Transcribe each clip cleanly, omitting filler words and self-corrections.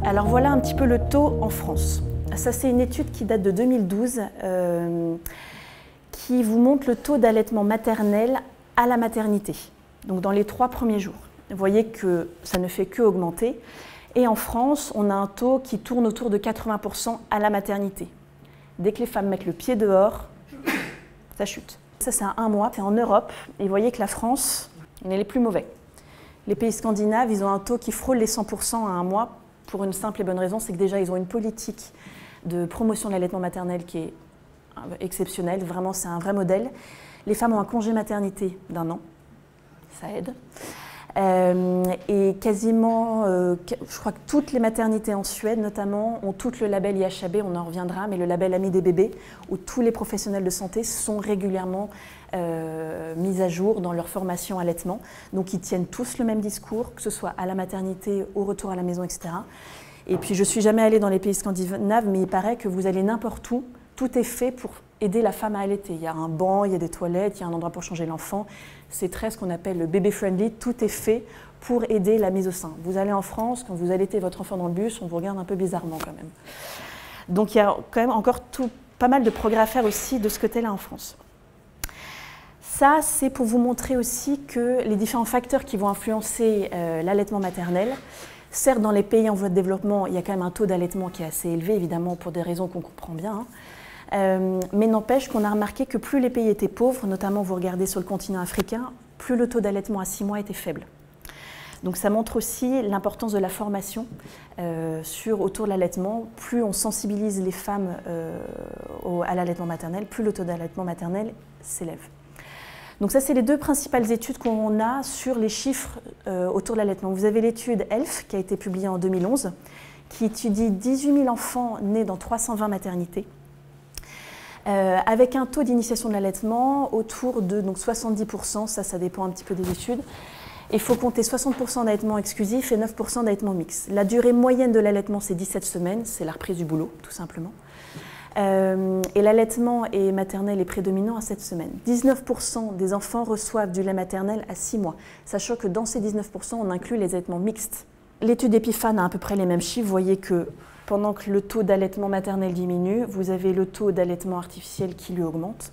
Alors voilà un petit peu le taux en France. Ça, c'est une étude qui date de 2012 qui vous montre le taux d'allaitement maternel à la maternité, donc dans les 3 premiers jours. Vous voyez que ça ne fait qu'augmenter. Et en France, on a un taux qui tourne autour de 80% à la maternité. Dès que les femmes mettent le pied dehors, ça chute. Ça, c'est à 1 mois. C'est en Europe. Et vous voyez que la France, on est les plus mauvais. Les pays scandinaves, ils ont un taux qui frôle les 100% à 1 mois pour une simple et bonne raison, c'est que déjà, ils ont une politique de promotion de l'allaitement maternel qui est exceptionnelle. Vraiment, c'est un vrai modèle. Les femmes ont un congé maternité d'1 an. Ça aide. Et quasiment, je crois que toutes les maternités en Suède notamment ont toutes le label IHAB, on en reviendra, mais le label Ami des bébés, où tous les professionnels de santé sont régulièrement mis à jour dans leur formation allaitement. Donc ils tiennent tous le même discours, que ce soit à la maternité, au retour à la maison, etc. Et puis je ne suis jamais allée dans les pays scandinaves, mais il paraît que vous allez n'importe où, tout est fait pour aider la femme à allaiter. Il y a un banc, il y a des toilettes, il y a un endroit pour changer l'enfant. C'est très ce qu'on appelle le baby friendly. Tout est fait pour aider la mise au sein. Vous allez en France, quand vous allaitez votre enfant dans le bus, on vous regarde un peu bizarrement quand même. Donc il y a quand même encore pas mal de progrès à faire aussi de ce côté-là en France. Ça, c'est pour vous montrer aussi que les différents facteurs qui vont influencer l'allaitement maternel. Certes, dans les pays en voie de développement, il y a quand même un taux d'allaitement qui est assez élevé, évidemment, pour des raisons qu'on comprend bien. Mais n'empêche qu'on a remarqué que plus les pays étaient pauvres, notamment vous regardez sur le continent africain, plus le taux d'allaitement à 6 mois était faible. Donc ça montre aussi l'importance de la formation autour de l'allaitement. Plus on sensibilise les femmes à l'allaitement maternel, plus le taux d'allaitement maternel s'élève. Donc ça, c'est les 2 principales études qu'on a sur les chiffres autour de l'allaitement. Vous avez l'étude ELF qui a été publiée en 2011, qui étudie 18 000 enfants nés dans 320 maternités. Avec un taux d'initiation de l'allaitement autour de 70%, ça dépend un petit peu des études. Il faut compter 60% d'allaitement exclusif et 9% d'allaitement mixte. La durée moyenne de l'allaitement, c'est 17 semaines, c'est la reprise du boulot, tout simplement. Et l'allaitement maternel est prédominant à 7 semaines. 19% des enfants reçoivent du lait maternel à 6 mois, sachant que dans ces 19%, on inclut les allaitements mixtes. L'étude Epiphane a à peu près les mêmes chiffres. Vous voyez que pendant que le taux d'allaitement maternel diminue, vous avez le taux d'allaitement artificiel qui lui augmente.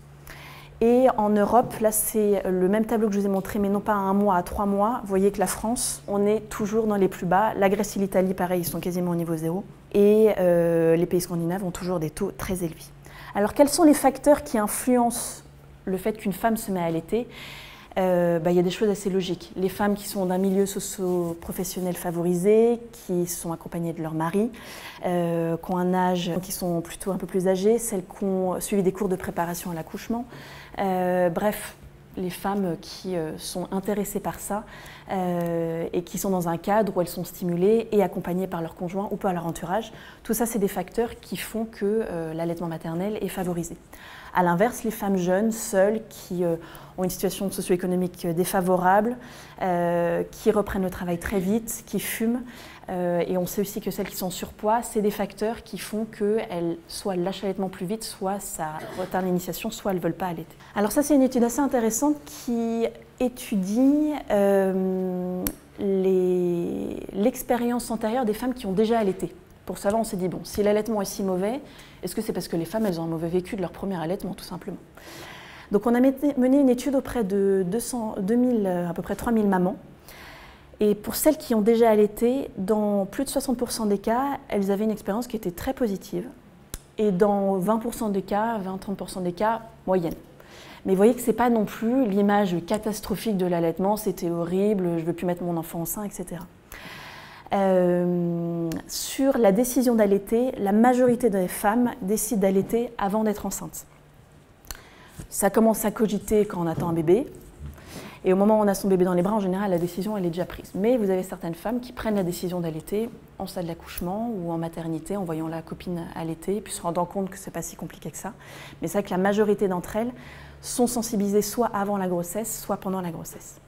Et en Europe, là c'est le même tableau que je vous ai montré, mais non pas à 1 mois, à 3 mois. Vous voyez que la France, on est toujours dans les plus bas. La Grèce et l'Italie, pareil, ils sont quasiment au niveau 0. Et les pays scandinaves ont toujours des taux très élevés. Alors quels sont les facteurs qui influencent le fait qu'une femme se met à allaiter ? Il y a des choses assez logiques. Les femmes qui sont d'un milieu socio-professionnel favorisé, qui sont accompagnées de leur mari, qui ont un âge, qui sont plutôt un peu plus âgées, celles qui ont suivi des cours de préparation à l'accouchement. Bref, les femmes qui sont intéressées par ça et qui sont dans un cadre où elles sont stimulées et accompagnées par leur conjoint ou par leur entourage. Tout ça, c'est des facteurs qui font que l'allaitement maternel est favorisé. A l'inverse, les femmes jeunes, seules, qui ont une situation socio-économique défavorable, qui reprennent le travail très vite, qui fument, et on sait aussi que celles qui sont en surpoids, c'est des facteurs qui font qu'elles soit lâchent l'allaitement plus vite, soit ça retarde l'initiation, soit elles ne veulent pas allaiter. Alors ça, c'est une étude assez intéressante qui étudie l'expérience antérieure des femmes qui ont déjà allaité. Pour ça, on s'est dit, bon, si l'allaitement est si mauvais, est-ce que c'est parce que les femmes, elles ont un mauvais vécu de leur premier allaitement, tout simplement? Donc on a mené une étude auprès de à peu près 3000 mamans. Et pour celles qui ont déjà allaité, dans plus de 60% des cas, elles avaient une expérience qui était très positive. Et dans 20% des cas, 20-30% des cas, moyenne. Mais vous voyez que ce n'est pas non plus l'image catastrophique de l'allaitement, c'était horrible, je ne veux plus mettre mon enfant au sein, etc. Sur la décision d'allaiter, la majorité des femmes décident d'allaiter avant d'être enceinte. Ça commence à cogiter quand on attend un bébé. Et au moment où on a son bébé dans les bras, en général, la décision elle est déjà prise. Mais vous avez certaines femmes qui prennent la décision d'allaiter en stade d'accouchement ou en maternité, en voyant la copine allaiter, puis se rendant compte que ce n'est pas si compliqué que ça. Mais c'est vrai que la majorité d'entre elles sont sensibilisées soit avant la grossesse, soit pendant la grossesse.